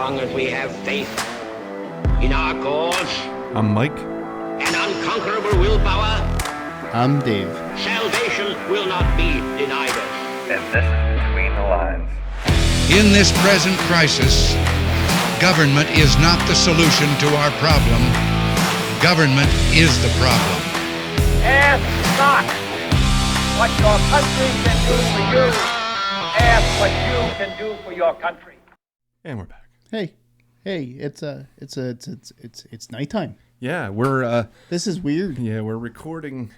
long as we have faith in our cause I'm Mike. and unconquerable willpower, I'm Dave. salvation will not be denied us. And this is Between the Lines. In this present crisis, government is not the solution to our problem. Government is the problem. Ask not what your country can do for you. Ask what you can do for your country. And we're back. Hey, it's nighttime. Yeah, we're This is weird. we're recording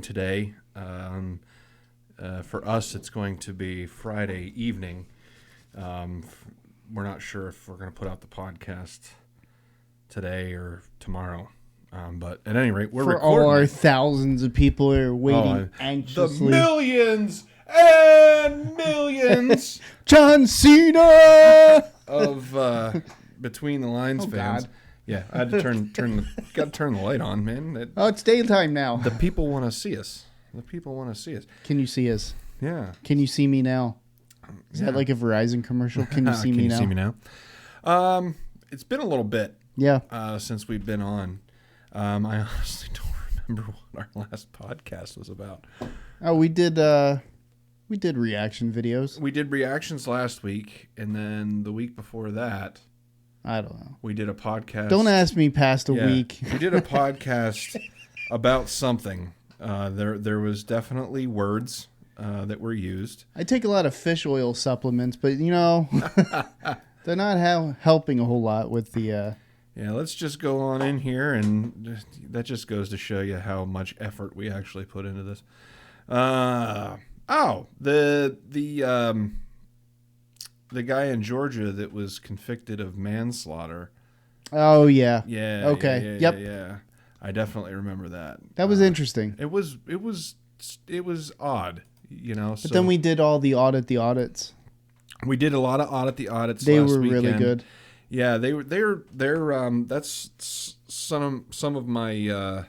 today. For us it's going to be Friday evening. We're not sure if we're going to put out the podcast today or tomorrow. But at any rate, we're For recording all our it. thousands of people who are waiting The anxiously. millions and millions John Cena. of Between the Lines Oh, fans. God. Yeah, I had to turn the light on, man. Oh, it's daytime now. The people want to see us. Can you see us? Yeah. Can you see me now? Is that like a Verizon commercial? Can you see me now? Can you see me now? It's been a little bit Yeah. since we've been on. I honestly don't remember what our last podcast was about. Oh, we did reaction videos. We did reactions last week, and then the week before that, I don't know. we did a podcast. Don't ask me past a Yeah, week. We did a podcast about something. There was definitely words that were used. I take a lot of fish oil supplements, but they're not helping a whole lot with the. Yeah, let's just go on in here, and that just goes to show you how much effort we actually put into this. The guy in Georgia that was convicted of manslaughter. Oh yeah. Yeah. Okay. Yeah, Yep. Yeah. I definitely remember that. That was interesting. It was odd, But then we did all the audits. We did a lot of audit the audits. They last were weekend. really good. Yeah, they're that's some of my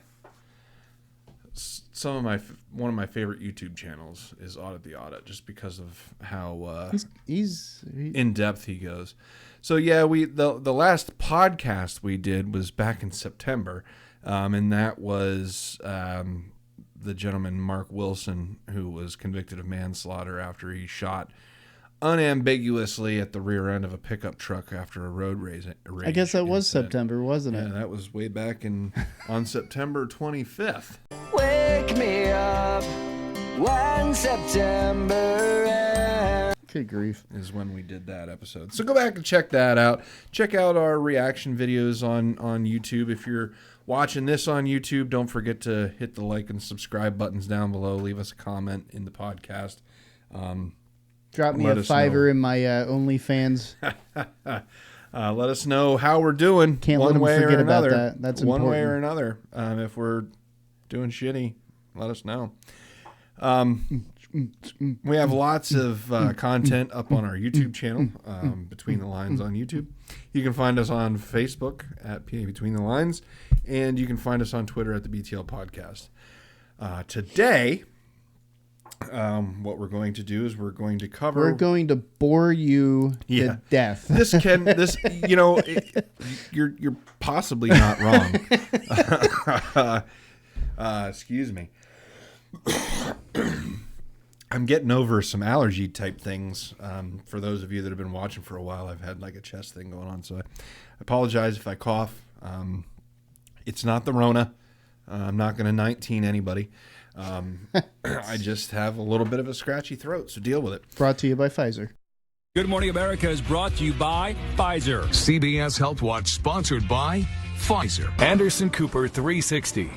one of my favorite YouTube channels is Audit the Audit, just because of how He's in depth he goes. So yeah, the last podcast we did was back in September, and that was the gentleman Mark Wilson, who was convicted of manslaughter after he shot unambiguously at the rear end of a pickup truck after a road rage. I guess that was incident. September, wasn't Yeah, it? that was way back on September 25th. Wake me up when September ends. Good grief. Is when we did that episode. So go back and check that out. Check out our reaction videos on YouTube. If you're watching this on YouTube, don't forget to hit the like and subscribe buttons down below. Leave us a comment in the podcast. Drop me Let a us $5 know. in my OnlyFans. Let us know how we're doing. Can't one let 'em way forget or about another. that. That's one way or important. another. If we're doing shitty, let us know. We have lots of content up on our YouTube channel, Between the Lines on YouTube. You can find us on Facebook at PA Between the Lines, and you can find us on Twitter at the BTL Podcast. Today, what we're going to do is we're going to cover. We're going to bore you Yeah. to death. You're possibly not wrong. Excuse me. I'm getting over some allergy type things. For those of you that have been watching for a while, I've had like a chest thing going on, so I apologize if I cough. It's not the Rona. I'm not going to 19 anybody. I just have a little bit of a scratchy throat, so deal with it. Brought to you by Pfizer. Good Morning America is brought to you by Pfizer. CBS Health Watch sponsored by Pfizer. Anderson Cooper 360.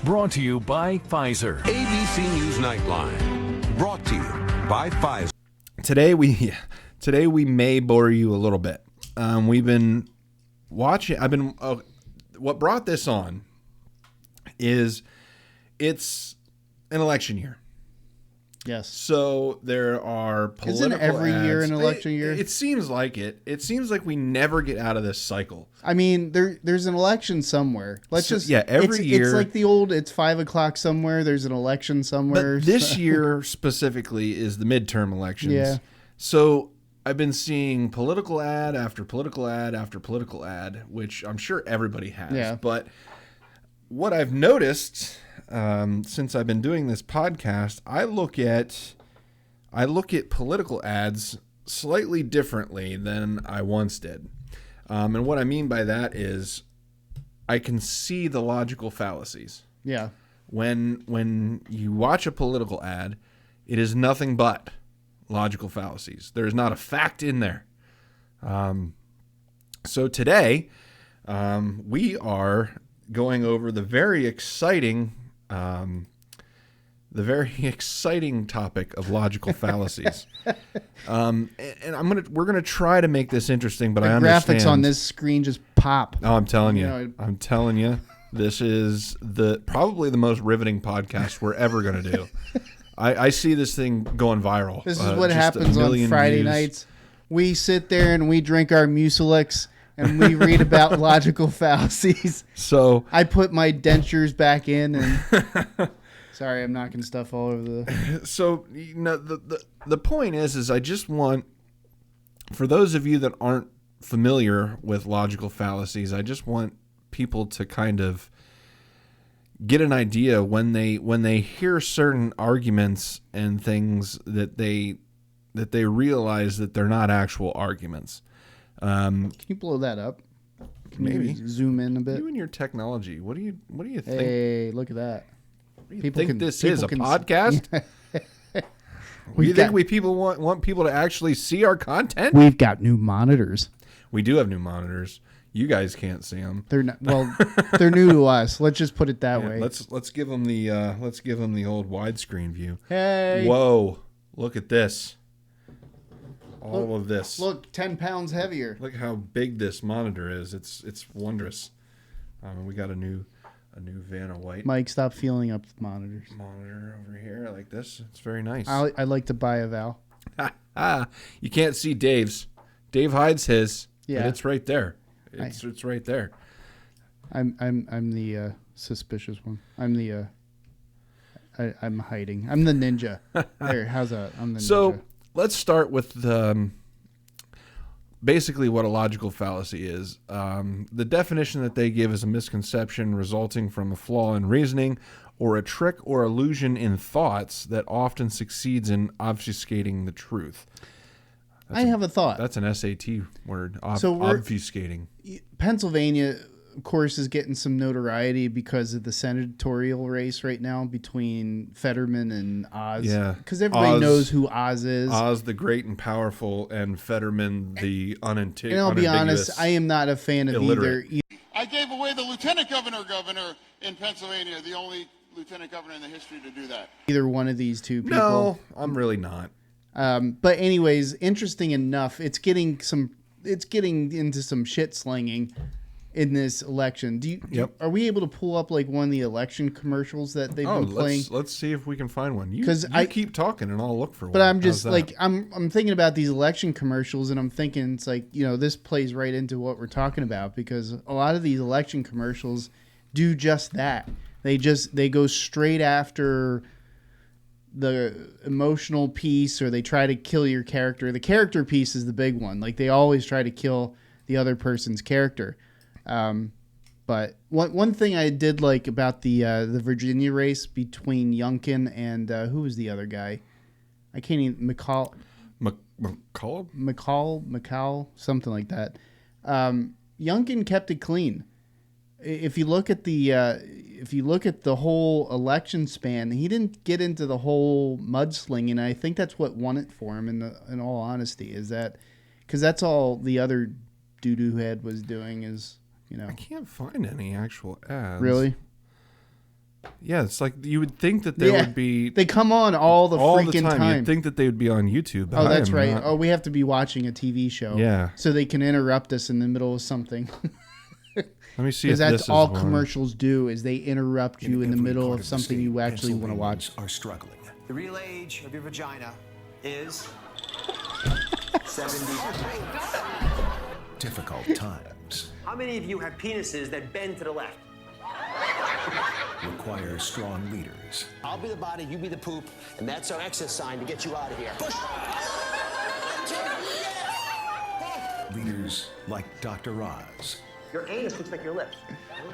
Brought to you by Pfizer. ABC News Nightline. Brought to you by Pfizer. Today we may bore you a little bit. We've been watching. What brought this on is it's an election year. Yes. So there are political Isn't every year ads. an election year? It seems like it. It seems like we never get out of this cycle. I mean, there's an election somewhere. Every year. It's like the old, it's 5 o'clock somewhere. There's an election somewhere. But this year specifically is the midterm elections. Yeah. So I've been seeing political ad after political ad after political ad, which I'm sure everybody has. Yeah. But what I've noticed since I've been doing this podcast, I look at political ads slightly differently than I once did. And what I mean by that is I can see the logical fallacies. Yeah. When you watch a political ad, it is nothing but logical fallacies. There is not a fact in there. So today, we are going over the very exciting topic of logical fallacies. And we're gonna try to make this interesting, but I understand graphics on this screen just pop. Oh, I'm telling you, this is probably the most riveting podcast we're ever gonna do. I see this thing going viral. This is what happens on Friday nights. We sit there and we drink our Mucilex and we read about logical fallacies. So I put my dentures back in and sorry, I'm knocking stuff all over the. So the point is I just want, for those of you that aren't familiar with logical fallacies, I just want people to kind of get an idea when they hear certain arguments and things that they realize that they're not actual arguments. Can you blow that up? Maybe zoom in a bit. You and your technology. What do you think? Hey, look at that. People think this is a podcast? People want people to actually see our content? We've got new monitors. We do have new monitors. You guys can't see them. They're not, well, they're new to us. Let's just put it that way. Let's give them the old widescreen view. Hey. Whoa! Look at this. All of this. Look, 10 pounds heavier. Look how big this monitor is. It's wondrous. We got a new Vanna White. Mike, stop feeling up the monitors. Monitor over here like this. It's very nice. I'd like to buy a Val. You can't see Dave's. Dave hides his. Yeah, but it's right there. It's right there. I'm the suspicious one. I'm hiding. I'm the ninja. There, how's that? I'm the ninja. So let's start with basically what a logical fallacy is. The definition that they give is a misconception resulting from a flaw in reasoning or a trick or illusion in thoughts that often succeeds in obfuscating the truth. I have a thought. That's an SAT word, obfuscating. Pennsylvania, of course, is getting some notoriety because of the senatorial race right now between Fetterman and Oz. Yeah. Because everybody knows who Oz is. Oz the great and powerful, and Fetterman the unambiguous. And I'll be honest, I am not a fan of illiterate. either. I gave away the lieutenant governor in Pennsylvania, the only lieutenant governor in the history to do that. Either one of these two people. No, I'm really not. But anyways, interesting enough, it's getting into some shit slinging in this election. Are we able to pull up like one of the election commercials that they've been playing? Let's see if we can find one. You keep talking and I'll look for one. But I'm just like I'm thinking about these election commercials and I'm thinking it's like, this plays right into what we're talking about because a lot of these election commercials do just that. They go straight after the emotional piece, or they try to kill your character. The character piece is the big one. Like they always try to kill the other person's character. But one thing I did like about the Virginia race between Youngkin and who was the other guy? I can't even McCall, something like that. Youngkin kept it clean. If you look at the whole election span, he didn't get into the whole mudslinging. I think that's what won it for him. In all honesty, is that because that's all the other doo-doo head was doing is, I can't find any actual ads. Really? Yeah, it's like you would think that there would be. They come on all the freaking time. You'd think that they would be on YouTube. Oh, that's right. Oh, we have to be watching a TV show. Yeah. So they can interrupt us in the middle of something. Let me see if that's this is all one. Commercials do is they interrupt you in the middle of something you actually want to watch. Are struggling. The real age of your vagina is 70. Difficult times How many of you have penises that bend to the left? require strong leaders. I'll be the body, you be the poop, and that's our exit sign to get you out of here. Push. Leaders like Dr. Oz. Your anus looks like your lips.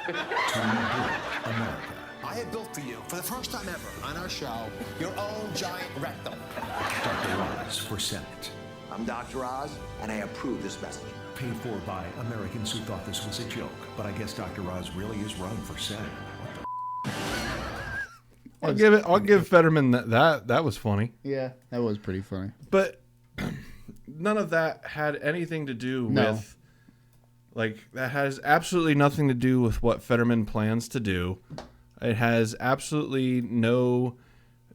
To rebuild America. I have built for you, for the first time ever on our show, your own giant rectum. Dr. Oz for Senate. I'm Dr. Oz, and I approve this message. Paid for by Americans who thought this was a joke. But I guess Dr. Oz really is running for Senate. I'll give Fetterman that was funny. Yeah, that was pretty funny. But none of that had anything to do with, like, that has absolutely nothing to do with what Fetterman plans to do. It has absolutely no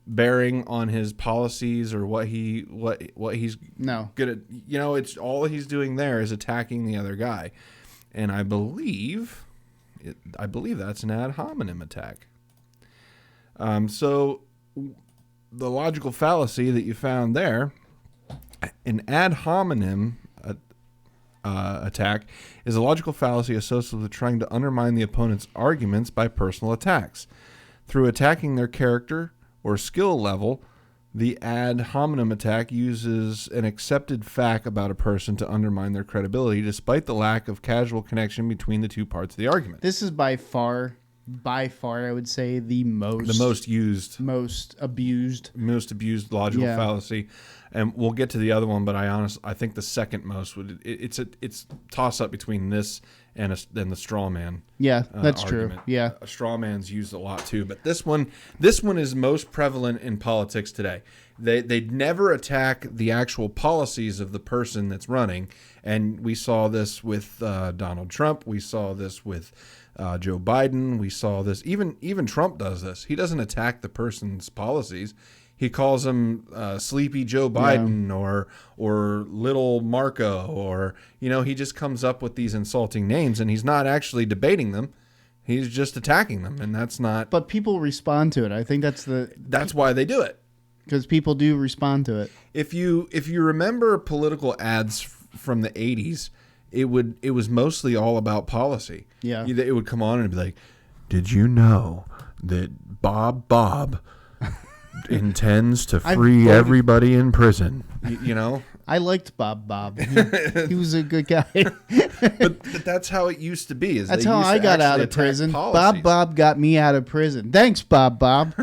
bearing on his policies or what he's gonna. You know, it's all he's doing there is attacking the other guy, and I believe that's an ad hominem attack. So the logical fallacy that you found there, an ad hominem attack is a logical fallacy associated with trying to undermine the opponent's arguments by personal attacks. Through attacking their character or skill level, the ad hominem attack uses an accepted fact about a person to undermine their credibility despite the lack of causal connection between the two parts of the argument. This is by far, I would say the most used, most abused logical fallacy. And we'll get to the other one, but I think the second most would it's toss up between this and the straw man. Yeah, that's argument. true. Yeah, a straw man's used a lot too, but this one is most prevalent in politics today. They never attack the actual policies of the person that's running, and we saw this with Donald Trump. We saw this with Joe Biden. We saw this even Trump does this. He doesn't attack the person's policies. He calls him Sleepy Joe Biden or Little Marco, or he just comes up with these insulting names, and he's not actually debating them. He's just attacking them, and that's not. But people respond to it. I think that's why they do it, because people do respond to it. If you remember political ads from the 80s, it was mostly all about policy. Yeah, it would come on and be like, "Did you know that Bob intends to free everybody in prison?" You know, I liked Bob. He was a good guy. but that's how it used to be. That's how I got out of prison. Bob got me out of prison. Thanks, Bob.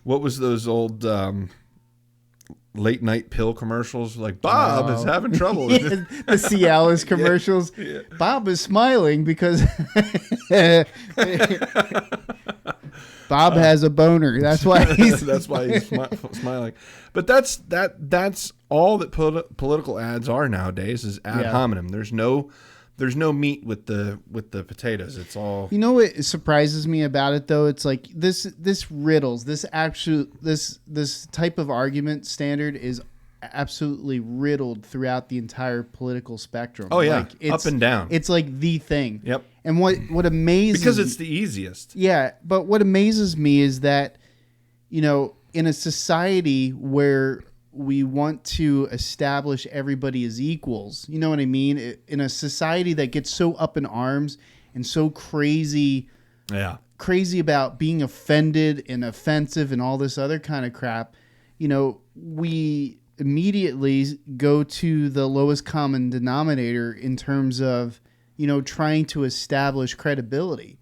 What was those old late night pill commercials? Like, Bob is having trouble. Yeah, the Cialis commercials. Yeah. Bob is smiling because Bob has a boner. That's why he's smiling. But that's all that political ads are nowadays is ad hominem. There's no meat with the potatoes. It's all. You know what surprises me about it though? It's like this riddles, this type of argument standard is absolutely riddled throughout the entire political spectrum. Oh yeah, like, up and down. It's like the thing. Yep. And what amazes because it's the easiest. Yeah, but what amazes me is that, in a society where we want to establish everybody as equals, you know what I mean? In a society that gets so up in arms and so crazy about being offended and offensive and all this other kind of crap, we immediately go to the lowest common denominator in terms of, trying to establish credibility,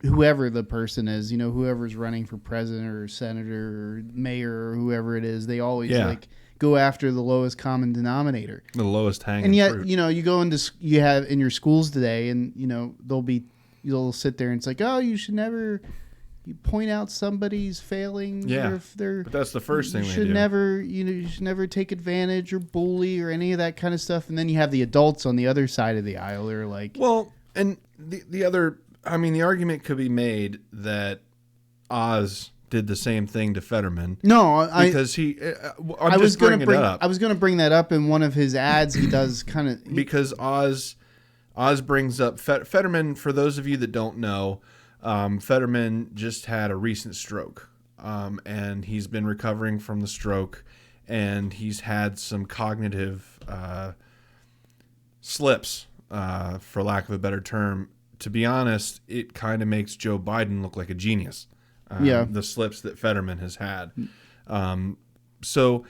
whoever the person is, whoever's running for president or senator or mayor or whoever it is, they always go after the lowest common denominator, the lowest hanging and yet, fruit. You go into, you have in your schools today and, you'll sit there and it's like, oh, you should never point out somebody's failing. Yeah, but that's the first thing you should never take advantage or bully or any of that kind of stuff. And then you have the adults on the other side of the aisle. They're like, well, and the other, I mean, the argument could be made that Oz did the same thing to Fetterman. No, because I was going to bring that up in one of his ads. He does kind of because Oz brings up Fetterman. For those of you that don't know, Fetterman just had a recent stroke, and he's been recovering from the stroke, and he's had some cognitive slips, for lack of a better term. To be honest, it kind of makes Joe Biden look like a genius. The slips that Fetterman has had. So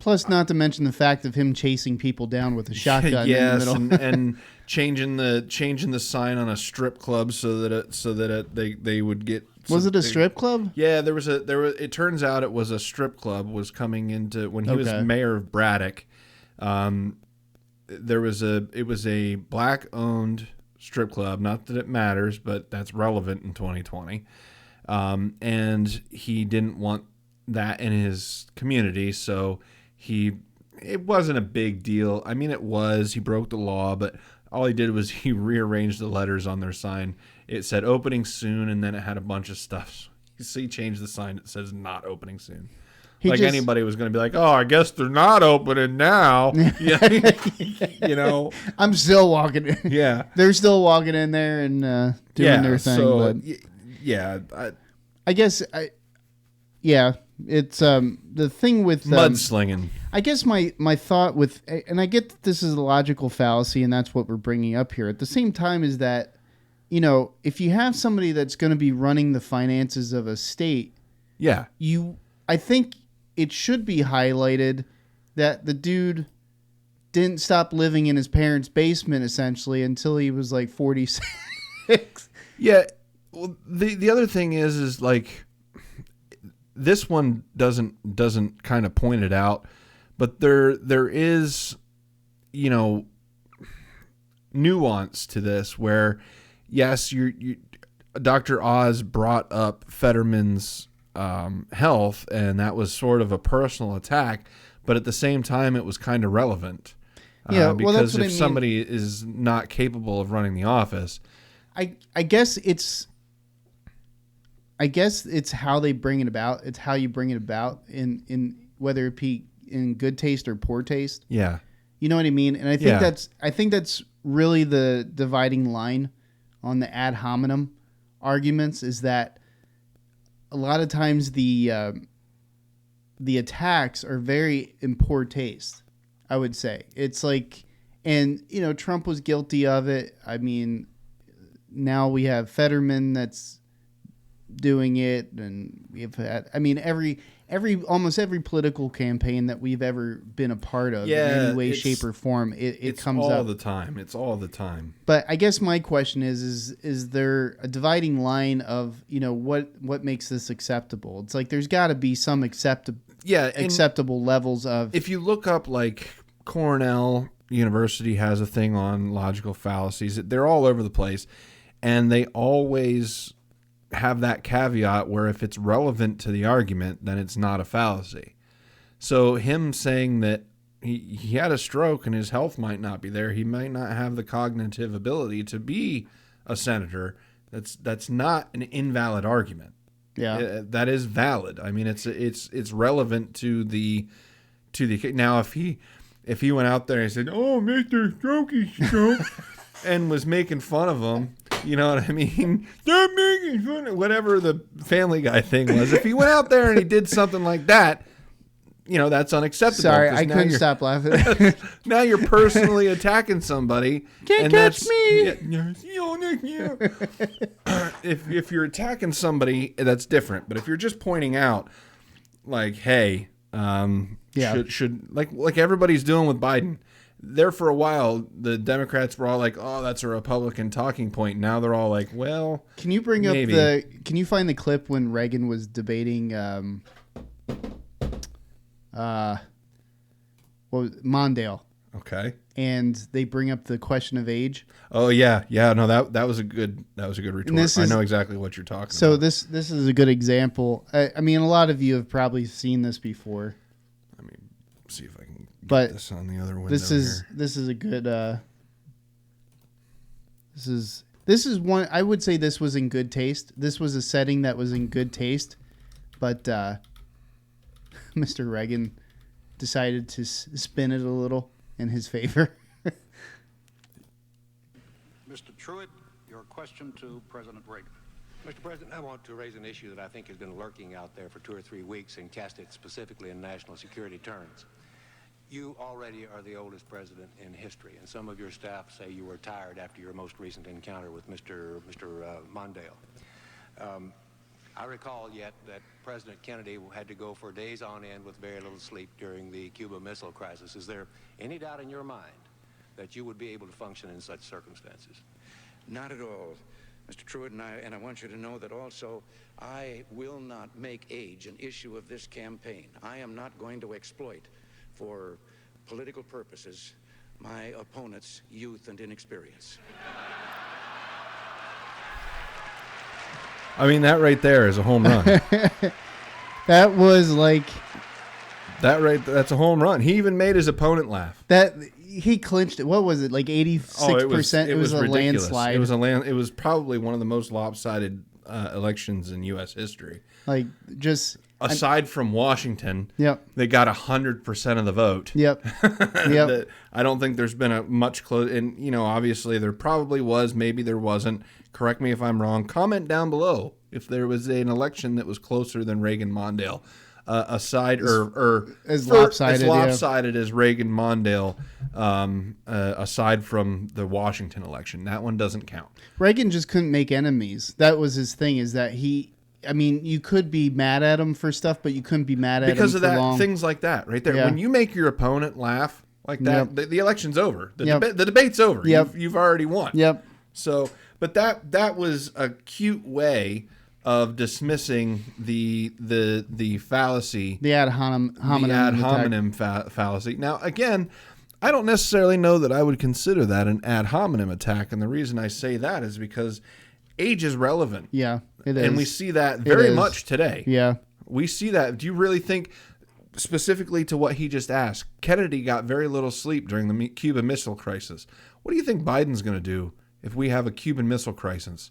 Plus, not to mention the fact of him chasing people down with a shotgun in the middle. and changing the sign on a strip club so that they would get. Was it a strip club? Yeah, there was. It turns out it was a strip club was coming into when he was mayor of Braddock. It was a black owned strip club. Not that it matters, but that's relevant in 2020. And he didn't want that in his community, so it wasn't a big deal. I mean, it was. He broke the law, but all he did was he rearranged the letters on their sign. It said opening soon, and then it had a bunch of stuff. So he changed the sign. It says not opening soon. Anybody was going to be like, oh, I guess they're not opening now. You know, I'm still walking in. Yeah. They're still walking in there and doing their thing. So, but I guess it's the thing with mudslinging. I guess my thought with, and I get that this is a logical fallacy, and that's what we're bringing up here. At the same time, is that, you know, if you have somebody that's going to be running the finances of a state, I think it should be highlighted that the dude didn't stop living in his parents' basement essentially until he was like 46. Yeah. Well, the other thing is like this one doesn't kind of point it out, but there is, you know, nuance to this where yes, Dr. Oz brought up Fetterman's health, and that was sort of a personal attack, but at the same time it was kind of relevant. Because if somebody is not capable of running the office, I guess it's how they bring it about. It's how you bring it about in whether it be in good taste or poor taste. Yeah. You know what I mean? And I think that's really the dividing line on the ad hominem arguments, is that a lot of times the attacks are very in poor taste, I would say. It's like, and you know, Trump was guilty of it. I mean, now we have Fetterman that's doing it, and we've had, I mean, almost every political campaign that we've ever been a part of in any way, shape, or form, it comes up all the time. It's all the time. But I guess my question is there a dividing line of, you know, what makes this acceptable? It's like there's got to be some acceptable levels of. If you look up, like, Cornell University has a thing on logical fallacies. They're all over the place, and they always have that caveat where if it's relevant to the argument, then it's not a fallacy. So him saying that he had a stroke and his health might not be there, he might not have the cognitive ability to be a senator, that's not an invalid argument. Yeah, that is valid. I mean, it's relevant to the now if he went out there and said, "Oh, Mr. Strokey Stroke," and was making fun of him, you know what I mean? Stop making fun of whatever the Family Guy thing was. If he went out there and he did something like that, you know, that's unacceptable. Sorry, I couldn't stop laughing. Now you're personally attacking somebody. Can't catch me. If you're attacking somebody, that's different. But if you're just pointing out, like, hey, should like everybody's doing with Biden. There for a while, the Democrats were all like, "Oh, that's a Republican talking point." Now they're all like, "Well, can you bring maybe. up Can you find the clip when Reagan was debating Mondale? Okay. And they bring up the question of age. Oh yeah. No, that was a good retort. I know exactly what you're talking about. So this is a good example. I mean, a lot of you have probably seen this before. Let me see if I can get this on the other window. This is a good. This is one. I would say this was in good taste. This was a setting that was in good taste, but Mr. Reagan decided to spin it a little in his favor. Mr. Truitt, your question to President Reagan. Mr. President, I want to raise an issue that I think has been lurking out there for 2 or 3 weeks and cast it specifically in national security terms. You already are the oldest president in history, and some of your staff say you were tired after your most recent encounter with Mr. Mondale. I recall yet that President Kennedy had to go for days on end with very little sleep during the Cuba Missile Crisis. Is there any doubt in your mind that you would be able to function in such circumstances? Not at all, Mr. Truitt, and I want you to know that also I will not make age an issue of this campaign. I am not going to exploit for political purposes my opponent's youth and inexperience. I mean, that right there is a home run. That was like that's a home run. He even made his opponent laugh. that. He clinched it. What was it? Like 86%. It was a ridiculous. landslide. It was probably one of the most lopsided elections in U.S. history. Like just aside from Washington, yep, they got 100% of the vote. Yep, yep. I don't think there's been a much close. And obviously there probably was. Maybe there wasn't. Correct me if I'm wrong. Comment down below if there was an election that was closer than Reagan-Mondale. Aside or as lopsided as Reagan-Mondale, aside from the Washington election. That one doesn't count. Reagan just couldn't make enemies. That was his thing, is that you could be mad at him for stuff, but you couldn't be mad at him because of that. long. Things like that right there. Yeah. When you make your opponent laugh like that, the election's over. The debate's over. Yep. You've already won. Yep. So, but that was a cute way of dismissing the fallacy, the ad hominem fallacy. Now, again, I don't necessarily know that I would consider that an ad hominem attack, and the reason I say that is because age is relevant. Yeah, it is, and we see that very much today. Yeah, we see that. Do you really think, specifically to what he just asked, Kennedy got very little sleep during the Cuban Missile Crisis? What do you think Biden's going to do if we have a Cuban Missile Crisis?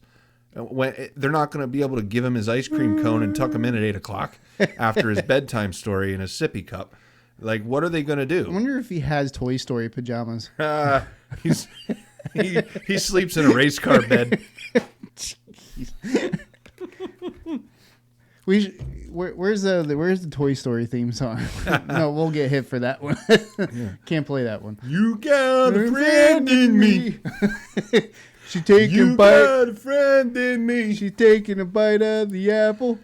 When they're not going to be able to give him his ice cream cone and tuck him in at 8 o'clock after his bedtime story in his sippy cup. Like, what are they going to do? I wonder if he has Toy Story pajamas. He sleeps in a race car bed. Where's the Toy Story theme song? No, we'll get hit for that one. Can't play that one. You got a friend in me. She taking you got a friend in me. She's taking a bite of the apple.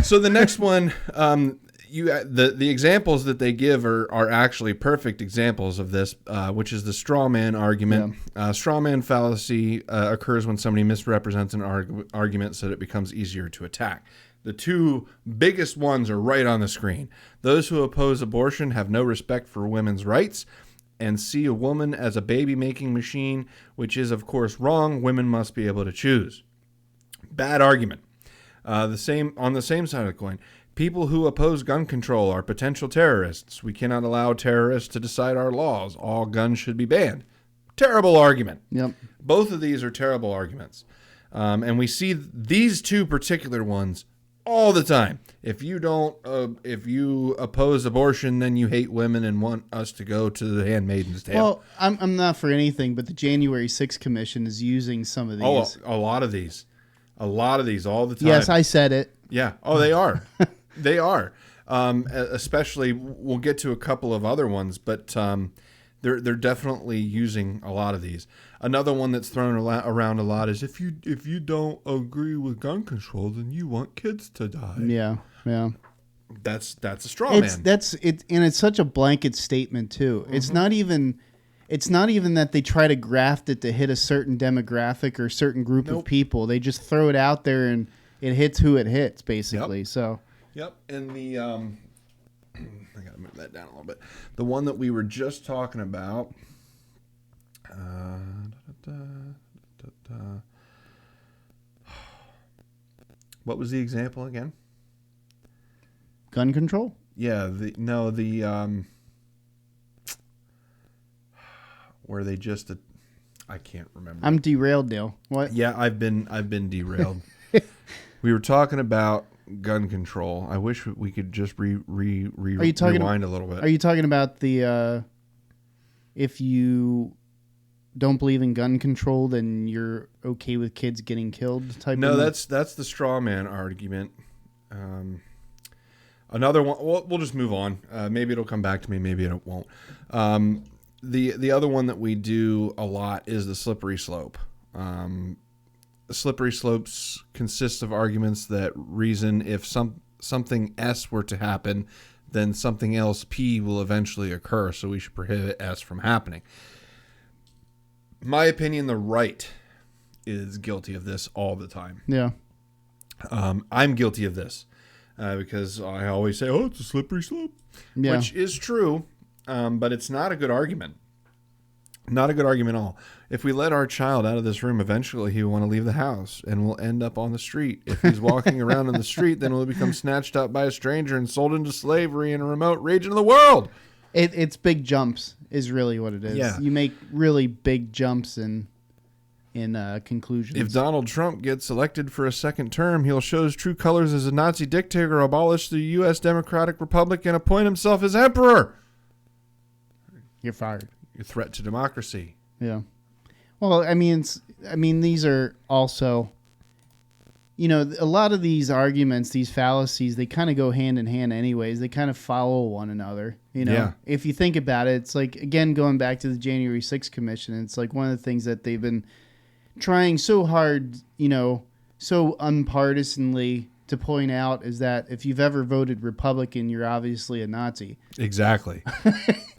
So the next one, the examples that they give are actually perfect examples of this, which is the straw man argument. Yeah. Straw man fallacy occurs when somebody misrepresents an argument so that it becomes easier to attack. The two biggest ones are right on the screen. Those who oppose abortion have no respect for women's rights and see a woman as a baby-making machine, which is, of course, wrong. Women must be able to choose. Bad argument. On the same side of the coin, people who oppose gun control are potential terrorists. We cannot allow terrorists to decide our laws. All guns should be banned. Terrible argument. Yep. Both of these are terrible arguments. And we see these two particular ones all the time. If you oppose abortion, then you hate women and want us to go to the Handmaid's Tale. Well, I'm not for anything, but the January 6th Commission is using some of these. Oh, a lot of these all the time. Yes, I said it. Yeah. Oh, they are. They are. Especially, we'll get to a couple of other ones, but they're definitely using a lot of these. Another one that's thrown around a lot is if you don't agree with gun control, then you want kids to die. Yeah, yeah. That's a straw man. And it's such a blanket statement too. Mm-hmm. It's not even that they try to graft it to hit a certain demographic or a certain group of people. They just throw it out there and it hits who it hits, basically. Yep. So. Yep. And the I gotta move that down a little bit. The one that we were just talking about. What was the example again? Gun control? Yeah, where they just I can't remember. I'm derailed, Dale. What? Yeah, I've been derailed. We were talking about gun control. I wish we could just rewind a little bit. Are you talking about the if you don't believe in gun control, then you're okay with kids getting killed type? No, that's the straw man argument. Another one. We'll just move on. Maybe it'll come back to me. Maybe it won't. The other one that we do a lot is the slippery slope. slippery slopes consists of arguments that reason if something S were to happen, then something else P will eventually occur, so we should prohibit S from happening. In my opinion, the right is guilty of this all the time. Yeah. I'm guilty of this because I always say, oh, it's a slippery slope, which is true, but it's not a good argument. Not a good argument at all. If we let our child out of this room, eventually he will want to leave the house and will end up on the street. If he's walking around in the street, then he'll become snatched up by a stranger and sold into slavery in a remote region of the world. It's big jumps is really what it is. Yeah. You make really big jumps in conclusions. If Donald Trump gets elected for a second term, he'll show his true colors as a Nazi dictator, abolish the U.S. Democratic Republic, and appoint himself as emperor. You're fired. Your threat to democracy. Yeah. Well, I mean, these are also, a lot of these arguments, these fallacies, they kind of go hand in hand anyways. They kind of follow one another. Yeah. If you think about it, it's like, again, going back to the January 6th Commission, it's like one of the things that they've been trying so hard, so unpartisanly to point out is that if you've ever voted Republican, you're obviously a Nazi. Exactly.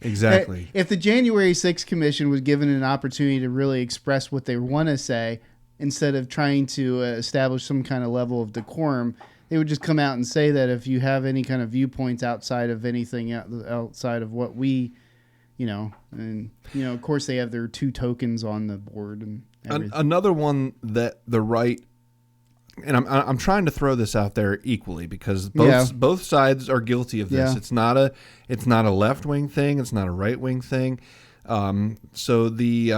Exactly. If the January 6th Commission was given an opportunity to really express what they want to say, instead of trying to establish some kind of level of decorum, they would just come out and say that if you have any kind of viewpoints outside of anything outside of what we, of course they have their 2 tokens on the board and everything. Another one that the right, and I'm trying to throw this out there equally because both sides are guilty of this. Yeah. It's not a left-wing thing. It's not a right-wing thing. So the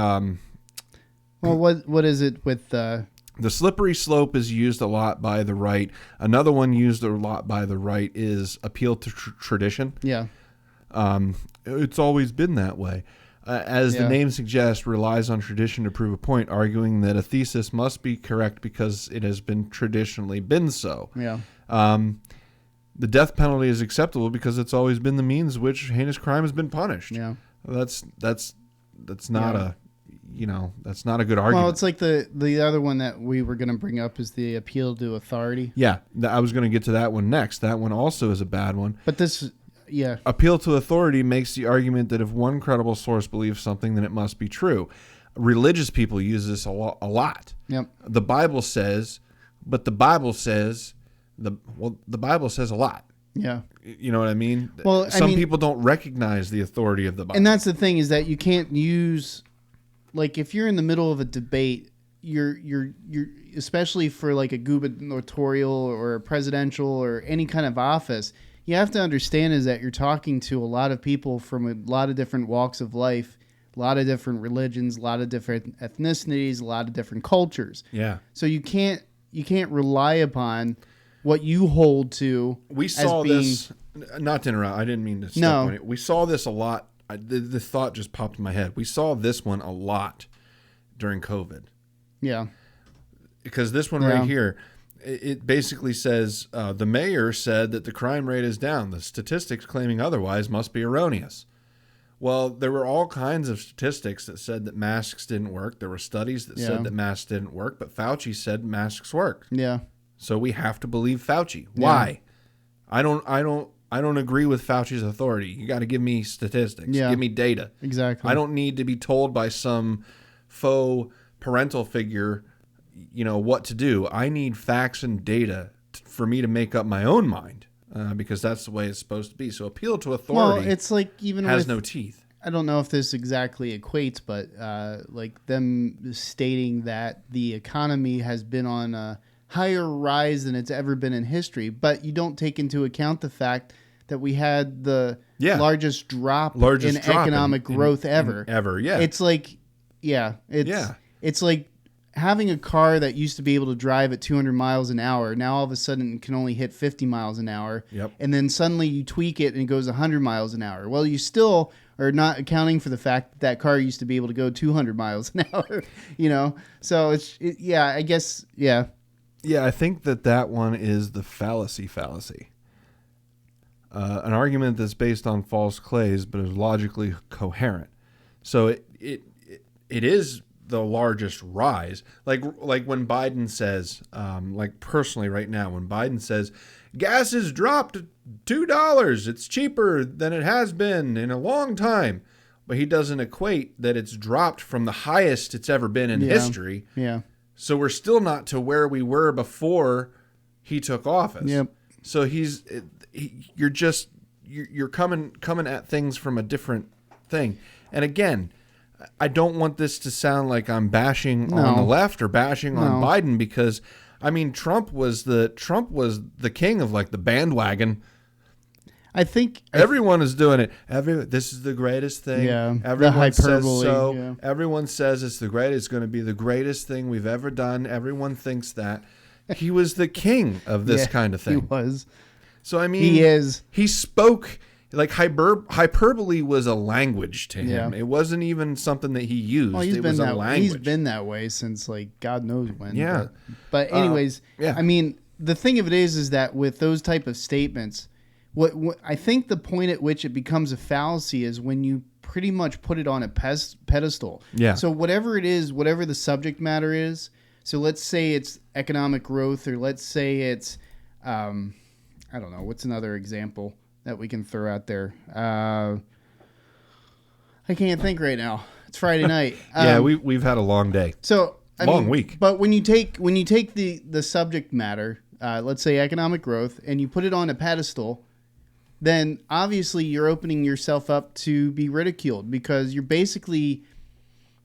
well, what is it with the slippery slope is used a lot by the right. Another one used a lot by the right is appeal to tradition. Yeah. It's always been that way. As the name suggests, relies on tradition to prove a point, arguing that a thesis must be correct because it has been traditionally been so. Yeah. The death penalty is acceptable because it's always been the means which heinous crime has been punished. Yeah. That's not a that's not a good argument. Well, it's like the other one that we were going to bring up is the appeal to authority. Yeah, I was going to get to that one next. That one also is a bad one. But this. Yeah. Appeal to authority makes the argument that if one credible source believes something, then it must be true. Religious people use this a lot. Yep. The Bible says, but the Bible says, the Bible says a lot. Yeah. You know what I mean? Well, some people don't recognize the authority of the Bible. And that's the thing is that you can't use, like, if you're in the middle of a debate, you're especially for like a gubernatorial or a presidential or any kind of office, you have to understand is that you're talking to a lot of people from a lot of different walks of life, a lot of different religions, a lot of different ethnicities, a lot of different cultures. Yeah. So you can't rely upon what you hold to. We saw this, not to interrupt, I didn't mean to step on it. We saw this a lot. The thought just popped in my head. We saw this one a lot during COVID. Yeah. Because this one right here, it basically says the mayor said that the crime rate is down. The statistics claiming otherwise must be erroneous. Well, there were all kinds of statistics that said that masks didn't work. There were studies that said that masks didn't work, but Fauci said masks work. Yeah. So we have to believe Fauci. Why? I don't agree with Fauci's authority. You got to give me statistics. Yeah. Give me data. Exactly. I don't need to be told by some faux parental figure what to do. I need facts and data for me to make up my own mind because that's the way it's supposed to be. So appeal to authority it's like even has no teeth. I don't know if this exactly equates, but like them stating that the economy has been on a higher rise than it's ever been in history, but you don't take into account the fact that we had the largest drop in economic growth ever. It's like, it's like having a car that used to be able to drive at 200 miles an hour, now all of a sudden it can only hit 50 miles an hour. Yep. And then suddenly you tweak it and it goes 100 miles an hour. Well, you still are not accounting for the fact that that car used to be able to go 200 miles an hour, So I guess. Yeah, I think that one is the fallacy. An argument that's based on false claims but is logically coherent. So it is the largest rise. Like when Biden says, like personally right now, when Biden says gas has dropped $2, it's cheaper than it has been in a long time, but he doesn't equate that it's dropped from the highest it's ever been in history. Yeah. So we're still not to where we were before he took office. Yep. So you're coming at things from a different thing. And again, I don't want this to sound like I'm bashing on the left or bashing on Biden, because I mean Trump was the king of like the bandwagon. I think everyone is doing it. This is the greatest thing. Yeah, everyone the hyperbole, says so. yeah. Everyone says it's the greatest. It's going to be the greatest thing we've ever done. Everyone thinks that. He was the king of this kind of thing. He was. So I mean, he is. He spoke like hyperbole was a language to him. Yeah. It wasn't even something that he used. Well, it was a language. He's been that way since like God knows when. Yeah. But anyways, yeah. I mean, the thing of it is that with those type of statements, what I think the point at which it becomes a fallacy is when you pretty much put it on a pedestal. Yeah. So whatever it is, whatever the subject matter is. So let's say it's economic growth, or let's say it's, I don't know, what's another example that we can throw out there? I can't think right now. It's Friday night. Yeah, we've had a long day. So long week. But when you take the subject matter, let's say economic growth, and you put it on a pedestal, then obviously you're opening yourself up to be ridiculed, because you're basically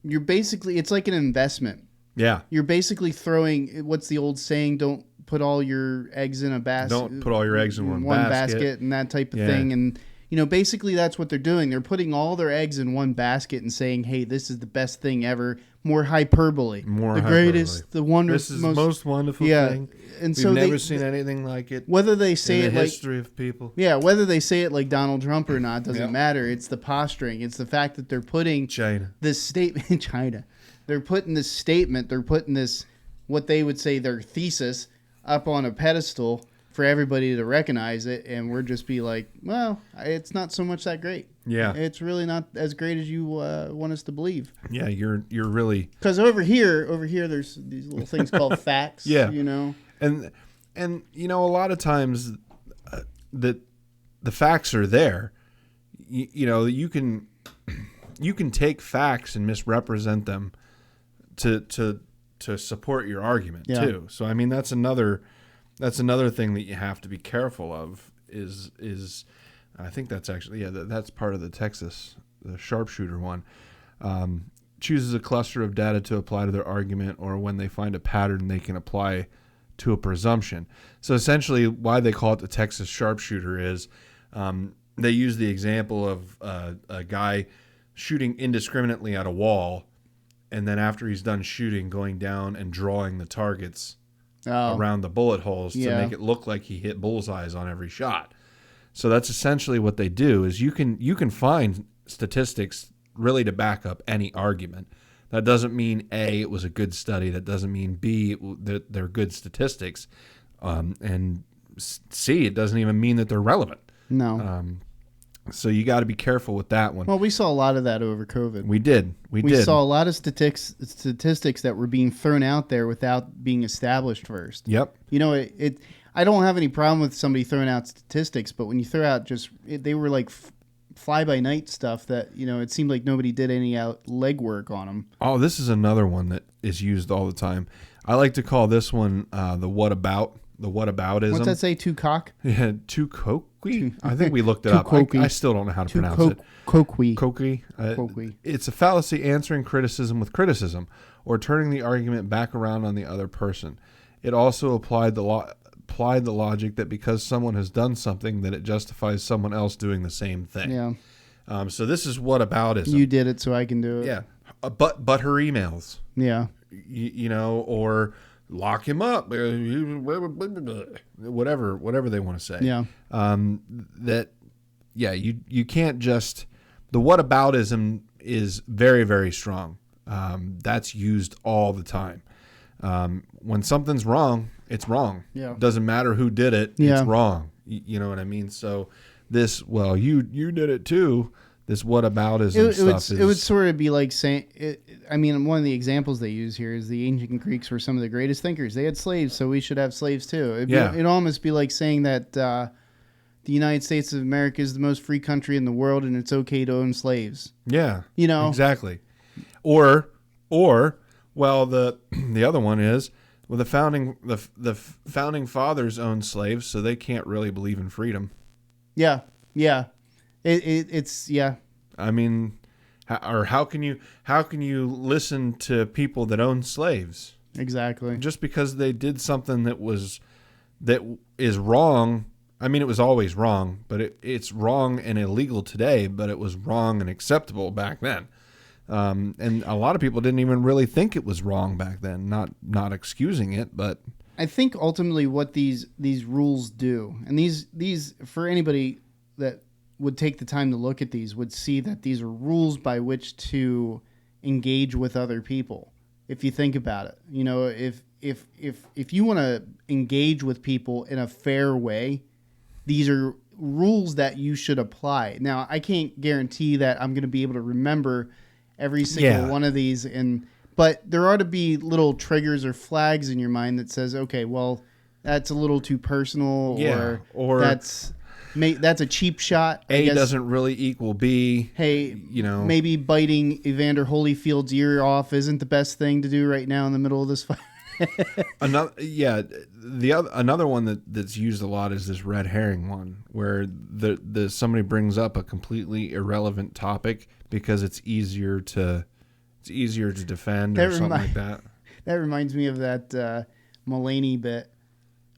it's like an investment. Yeah. You're basically throwing, what's the old saying, don't put all your eggs in a basket. Don't put all your eggs in one basket. And that type of thing. And basically that's what they're doing. They're putting all their eggs in one basket and saying, hey, this is the best thing ever. More hyperbole. Greatest, the wonderful. This is the most wonderful thing. And We've never seen anything like it. Whether they say in it the like history of people. Yeah, whether they say it like Donald Trump or not doesn't matter. It's the posturing. It's the fact that they're putting this statement in China. They're putting this statement. They're putting this, what they would say, their thesis, up on a pedestal for everybody to recognize it, and we're just be like, well, it's not so much that great. Yeah, it's really not as great as you want us to believe. Yeah, you're really, because over here, there's these little things called facts. Yeah, and a lot of times that the facts are there. You can take facts and misrepresent them to support your argument too. So I mean that's another thing that you have to be careful of is I think that's actually that's part of the sharpshooter one. Chooses a cluster of data to apply to their argument, or when they find a pattern they can apply to a presumption. So essentially why they call it the Texas sharpshooter is they use the example of a guy shooting indiscriminately at a wall, and then after he's done shooting, going down and drawing the targets around the bullet holes to make it look like he hit bullseyes on every shot. So that's essentially what they do. Is you can find statistics really to back up any argument. That doesn't mean A, it was a good study. That doesn't mean B, that they're good statistics. And C, it doesn't even mean that they're relevant. No. So you got to be careful with that one. Well, we saw a lot of that over COVID. We did. We saw a lot of statistics that were being thrown out there without being established first. Yep. I don't have any problem with somebody throwing out statistics, but when you throw out they were like fly-by-night stuff that, it seemed like nobody did any legwork on them. Oh, this is another one that is used all the time. I like to call this one the whataboutism. What's that say, too cock? Yeah, too coquey. I think we looked it up. I still don't know how to pronounce it. Coquey. It's a fallacy answering criticism with criticism, or turning the argument back around on the other person. It also applied the logic that because someone has done something, that it justifies someone else doing the same thing. Yeah. So this is whataboutism. You did it, so I can do it. Yeah. But her emails. Yeah. Or lock him up, whatever they want to say. Yeah. You can't just, the whataboutism is very, very strong. That's used all the time. When something's wrong, it's wrong. Yeah. Doesn't matter who did it, it's wrong. You know what I mean? So this, you did it too. this whataboutism stuff it would sort of be like saying, one of the examples they use here is the ancient Greeks were some of the greatest thinkers. They had slaves, so we should have slaves too. It'd almost be like saying that the United States of America is the most free country in the world, and it's okay to own slaves. Yeah, exactly. Or well, the other one is, well, the founding fathers owned slaves, so they can't really believe in freedom. Yeah. It's I mean, how can you listen to people that own slaves? Exactly. Just because they did something that is wrong. I mean, it was always wrong, but it's wrong and illegal today, but it was wrong and acceptable back then. And a lot of people didn't even really think it was wrong back then. Not excusing it, but I think ultimately what these rules do, and these for anybody that would take the time to look at these, would see that these are rules by which to engage with other people. If you think about it, if you want to engage with people in a fair way, these are rules that you should apply. Now, I can't guarantee that I'm going to be able to remember every single one of these, but there ought to be little triggers or flags in your mind that says, okay, well, that's a little too personal, or that's a cheap shot. A doesn't really equal B. Hey, maybe biting Evander Holyfield's ear off isn't the best thing to do right now in the middle of this fight. Another one that's used a lot is this red herring one, where somebody brings up a completely irrelevant topic because it's easier to defend or something like that. That reminds me of that Mulaney bit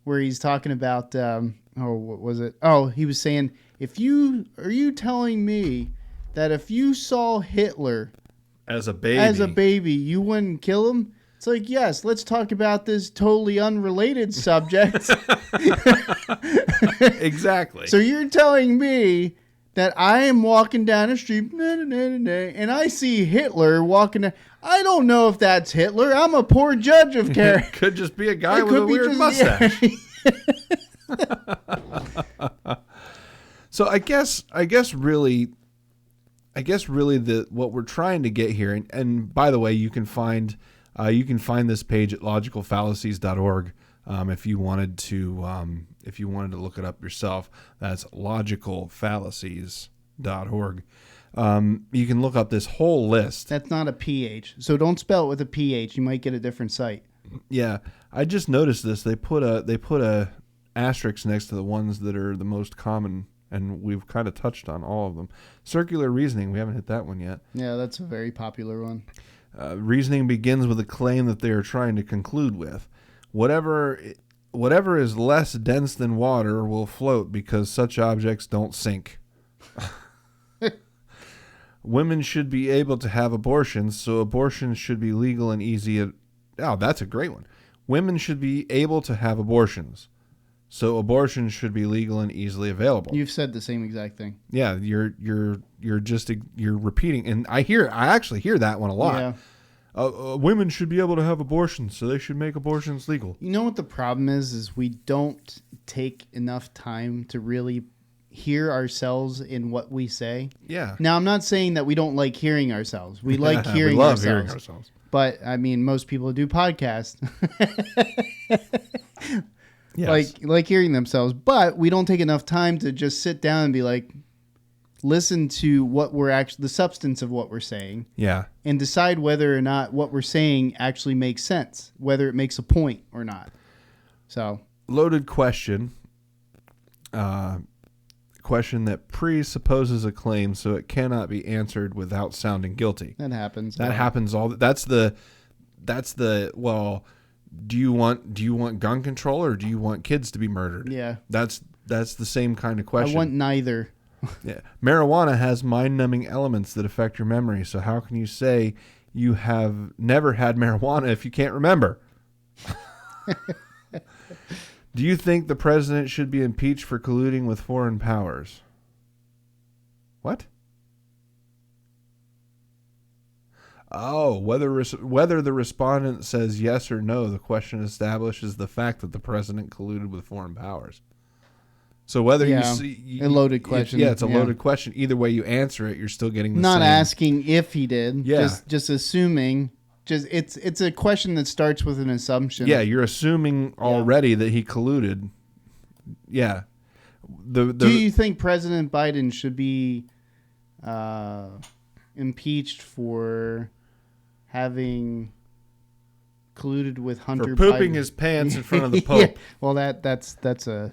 where he's talking about what was it? Oh, he was saying, are you telling me that if you saw Hitler as a baby, you wouldn't kill him? It's like, yes, let's talk about this totally unrelated subject. Exactly. So you're telling me that I am walking down the street and I see Hitler walking down. I don't know if that's Hitler. I'm a poor judge of character. Could just be a guy with a weird mustache. So I guess really what we're trying to get here, and by the way, you can find this page at logicalfallacies.org if you wanted to look it up yourself. That's logicalfallacies.org. You can look up this whole list. That's not a PH, so don't spell it with a PH. You might get a different site. Yeah, I just noticed this. They put a asterisk next to the ones that are the most common, and we've kind of touched on all of them. Circular reasoning, we haven't hit that one yet. Yeah, that's a very popular one. Reasoning begins with a claim that they are trying to conclude with. Whatever is less dense than water will float because such objects don't sink. Women should be able to have abortions, so abortions should be legal and easy. Oh, that's a great one. Women should be able to have abortions, so abortions should be legal and easily available. You've said the same exact thing. Yeah, you're repeating, and I actually hear that one a lot. Yeah. Women should be able to have abortions, so they should make abortions legal. You know what the problem is we don't take enough time to really hear ourselves in what we say. Yeah. Now, I'm not saying that we don't like hearing ourselves. We like hearing we love ourselves. hearing ourselves. But, I mean, most people do podcasts. Yes. Like hearing themselves. But we don't take enough time to just sit down and be like, listen to what the substance of what we're saying. Yeah. And decide whether or not what we're saying actually makes sense, whether it makes a point or not. So, loaded question. Question that presupposes a claim, so it cannot be answered without sounding guilty. That happens. That happens all. That's the. Well, do you want gun control or do you want kids to be murdered? Yeah. That's the same kind of question. I want neither. Yeah. Marijuana has mind-numbing elements that affect your memory, so how can you say you have never had marijuana if you can't remember? Do you think the president should be impeached for colluding with foreign powers? What? Oh, whether the respondent says yes or no, the question establishes the fact that the president colluded with foreign powers. So whether Yeah, you see a loaded question. it's a Yeah. loaded question. Either way you answer it, you're still getting the Not same. asking if he did. Yeah. Just assuming. Just it's a question that starts with an assumption. Yeah, you're assuming already that he colluded. Yeah. Do you think President Biden should be impeached for having colluded with Hunter for pooping Biden? his pants in front of the Pope? Yeah. Well, that's definitely.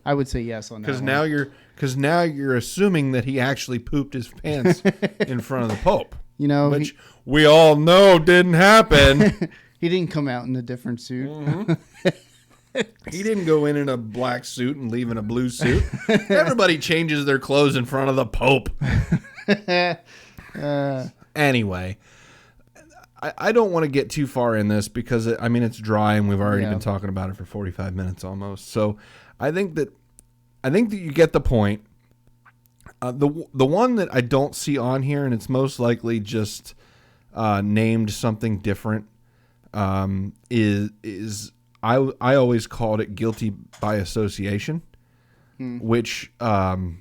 I would say yes on that. Because now you're assuming that he actually pooped his pants in front of the Pope. You know, which we all know didn't happen. He didn't come out in a different suit. Mm-hmm. He didn't go in a black suit and leave in a blue suit. Everybody changes their clothes in front of the Pope. Anyway, I don't want to get too far in this because, it's dry and we've already been talking about it for 45 minutes almost. So I think that you get the point. The one that I don't see on here, and it's most likely just named something different, is I always called it guilty by association, which to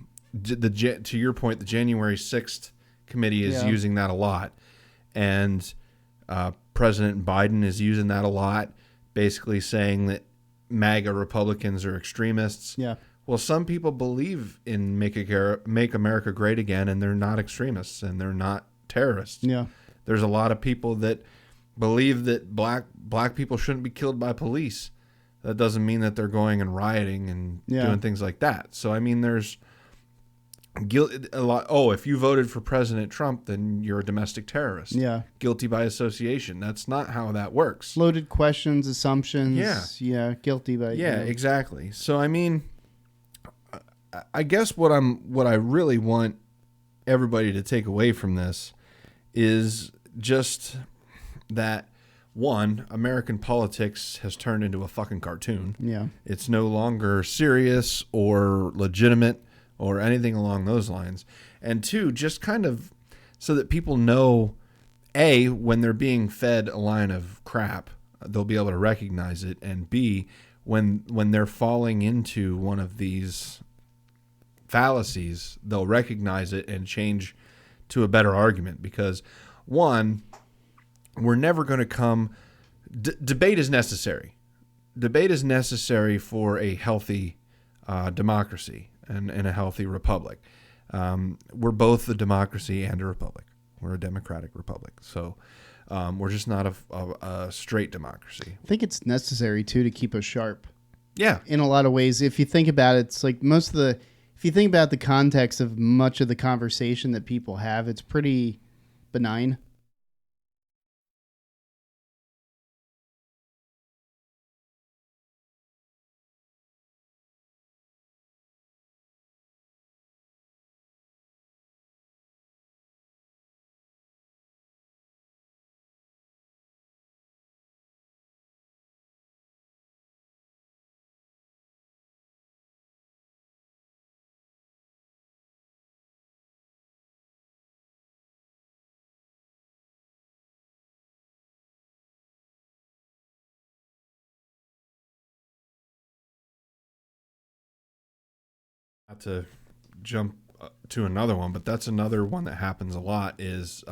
your point, the January 6th committee is using that a lot, and President Biden is using that a lot, basically saying that MAGA Republicans are extremists. Yeah. Well, some people believe in Make America Great Again, and they're not extremists, and they're not terrorists. Yeah. There's a lot of people that believe that black people shouldn't be killed by police. That doesn't mean that they're going and rioting and doing things like that. So, there's a lot. Oh, if you voted for President Trump, then you're a domestic terrorist. Yeah. Guilty by association. That's not how that works. Loaded questions, assumptions. Yeah. Yeah. Guilty by. Yeah, exactly. So, I guess what I really want everybody to take away from this is just that, one, American politics has turned into a fucking cartoon. Yeah. It's no longer serious or legitimate or anything along those lines. And two, just kind of so that people know, A, when they're being fed a line of crap, they'll be able to recognize it, and B, when they're falling into one of these fallacies, they'll recognize it and change to a better argument. Because one, we're never going to come. Debate is necessary. Debate is necessary for a healthy democracy and a healthy republic. We're both a democracy and a republic. We're a democratic republic. So we're just not a straight democracy. I think it's necessary too to keep us sharp. Yeah. In a lot of ways, if you think about it, it's like if you think about the context of much of the conversation that people have, it's pretty benign. Not to jump to another one, but that's another one that happens a lot is,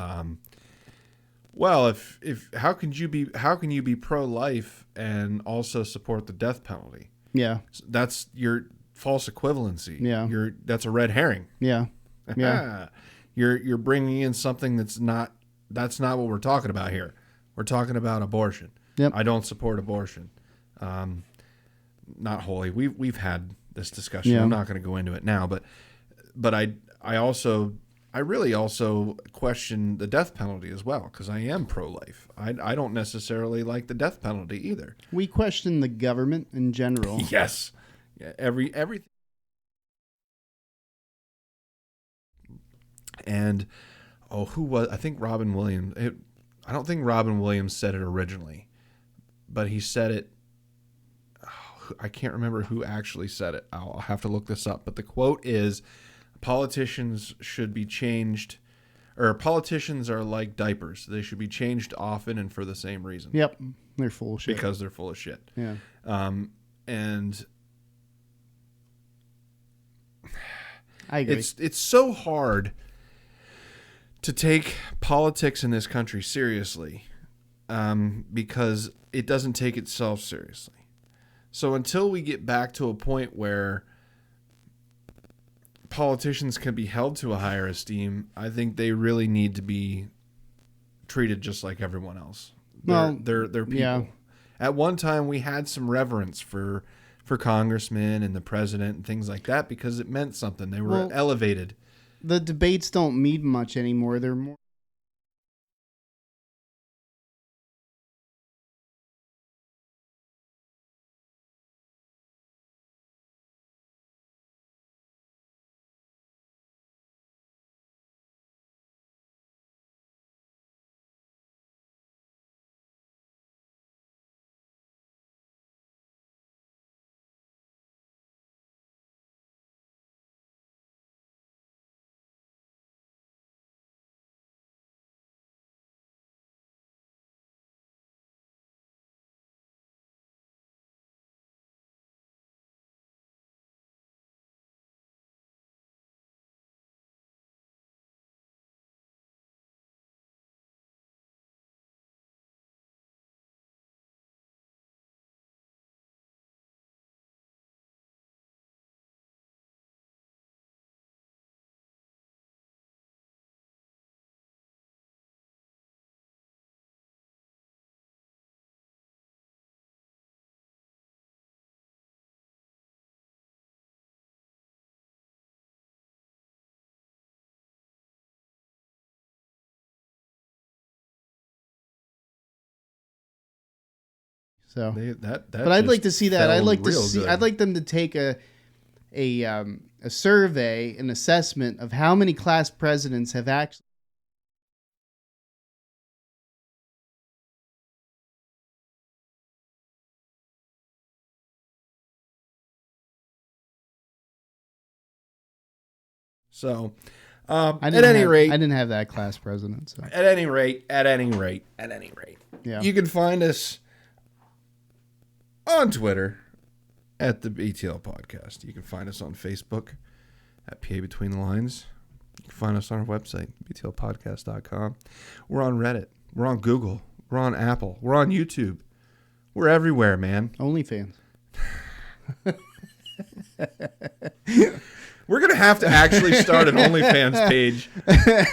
well, if how can you be pro-life and also support the death penalty? Yeah. That's your false equivalency. Yeah. That's a red herring. Yeah. Yeah. You're bringing in something that's not what we're talking about here. We're talking about abortion. Yep. I don't support abortion. Not wholly. We've had this discussion. Yeah. I'm not going to go into it now, but I really also question the death penalty as well, because I am pro-life. I don't necessarily like the death penalty either. We question the government in general. Yes. Yeah, everything. And who was? I think Robin Williams. I don't think Robin Williams said it originally, but he said it. I can't remember who actually said it. I'll have to look this up. But the quote is, politicians should be changed, or politicians are like diapers. They should be changed often and for the same reason. Yep. They're full of shit. Because they're full of shit. Yeah. And I agree. It's so hard to take politics in this country seriously because it doesn't take itself seriously. So until we get back to a point where politicians can be held to a higher esteem, I think they really need to be treated just like everyone else. They're people. Yeah. At one time, we had some reverence for congressmen and the president and things like that because it meant something. They were elevated. The debates don't mean much anymore. They're more. So, but I'd like to see that. I'd like to see. Good. I'd like them to take a survey, an assessment of how many class presidents have actually. So, at any rate, I didn't have that class president. So. At any rate, yeah. You can find us on Twitter at the BTL Podcast. You can find us on Facebook at PA Between the Lines. You can find us on our website, btlpodcast.com. We're on Reddit. We're on Google. We're on Apple. We're on YouTube. We're everywhere, man. OnlyFans. We're going to have to actually start an OnlyFans page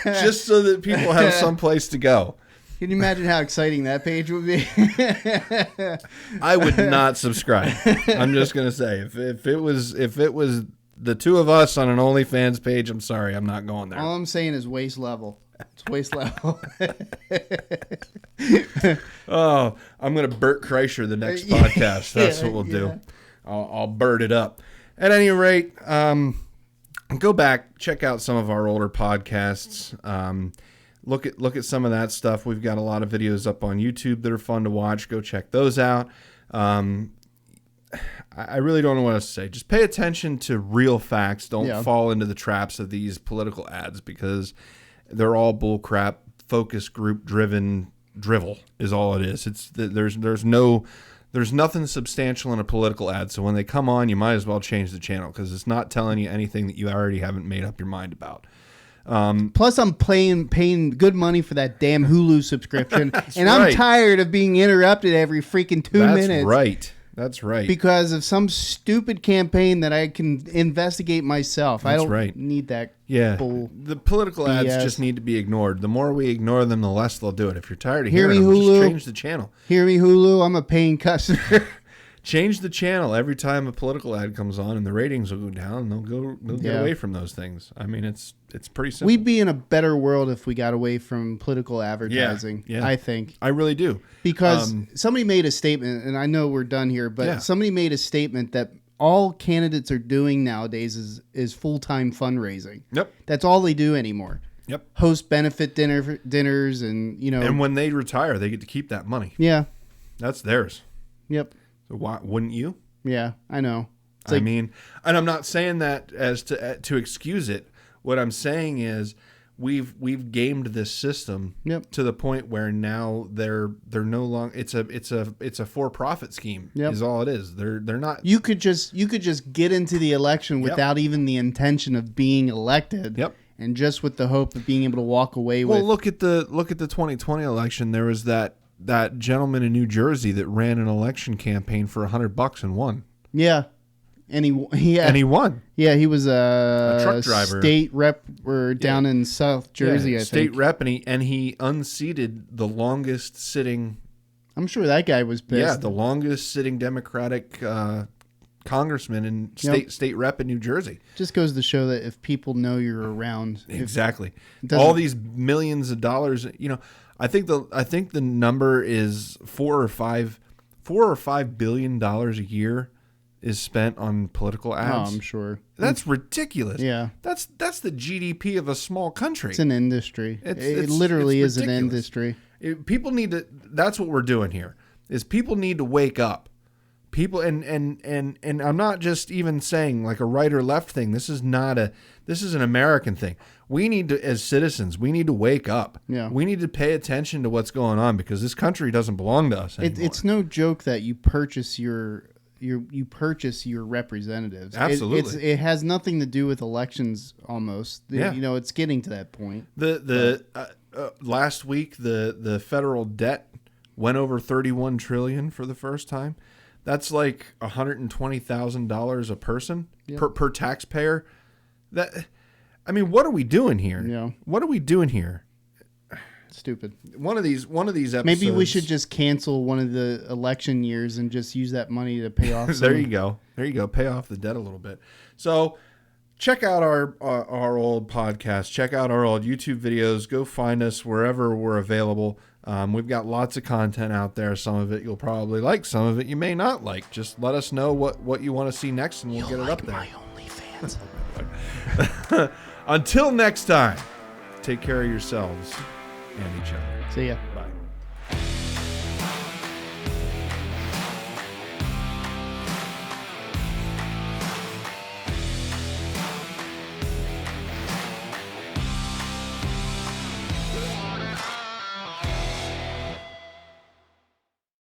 just so that people have some place to go. Can you imagine how exciting that page would be? I would not subscribe. I'm just going to say, if it was the two of us on an OnlyFans page, I'm sorry, I'm not going there. All I'm saying is waist level. It's waist level. Oh, I'm going to Bert Kreischer the next podcast. That's what we'll do. I'll Bert it up. At any rate, go back, check out some of our older podcasts. Look at some of that stuff. We've got a lot of videos up on YouTube that are fun to watch. Go check those out. I really don't know what else to say. Just pay attention to real facts. Don't fall into the traps of these political ads because they're all bullcrap. Focus group driven drivel is all it is. There's nothing substantial in a political ad. So when they come on, you might as well change the channel because it's not telling you anything that you already haven't made up your mind about. Plus, I'm paying good money for that damn Hulu subscription, and I'm tired of being interrupted every freaking 2 minutes. That's right. Because of some stupid campaign that I can investigate myself. I don't need that. Yeah. The political ads just need to be ignored. The more we ignore them, the less they'll do it. If you're tired of hearing them, just change the channel. Hear me, Hulu. I'm a paying customer. Change the channel every time a political ad comes on, and the ratings will go down, and they'll get away from those things. I mean, it's pretty simple. We'd be in a better world if we got away from political advertising. Yeah. I think. I really do. Because somebody made a statement, and I know we're done here, but somebody made a statement that all candidates are doing nowadays is full-time fundraising. Yep. That's all they do anymore. Yep. Host benefit dinners, and And when they retire, they get to keep that money. Yeah. That's theirs. Yep. So why wouldn't you? Yeah, I know. I mean, and I'm not saying that as to excuse it. What I'm saying is we've gamed this system to the point where now they're no longer. It's a for-profit scheme. Is all it is. They're not. You could just get into the election without even the intention of being elected. And just with the hope of being able to walk away with. Well, look at the 2020 election. There was that gentleman in New Jersey that ran an election campaign for $100 and won. Yeah. And he won. Yeah, he was a truck driver, state rep down in South Jersey. I think state rep, and he unseated the longest sitting. I'm sure that guy was pissed. Yeah, the longest sitting Democratic congressman and state rep in New Jersey. Just goes to show that if people know you're around, exactly, all these millions of dollars. I think the number is $4 or $5 billion a year is spent on political ads. Oh, I'm sure. That's ridiculous. Yeah. That's the GDP of a small country. It's an industry. It literally is an industry. People need to, that's what we're doing here, is people need to wake up. People, and I'm not just even saying like a right or left thing. This is an American thing. We need to, as citizens, we need to wake up. Yeah. We need to pay attention to what's going on because this country doesn't belong to us anymore. It's no joke that you purchase your representatives. Absolutely. It has nothing to do with elections almost. Yeah. It's getting to that point. Last week the federal debt went over $31 trillion for the first time. That's like $120,000 a person per taxpayer. What are we doing here? Yeah. What are we doing here? Stupid. One of these episodes. Maybe we should just cancel one of the election years and just use that money to pay off. There you go. Pay off the debt a little bit. So check out our old podcast. Check out our old YouTube videos. Go find us wherever we're available. We've got lots of content out there. Some of it you'll probably like. Some of it you may not like. Just let us know what you want to see next, and we'll get it up there. My OnlyFans. Until next time, take care of yourselves and each other. See ya.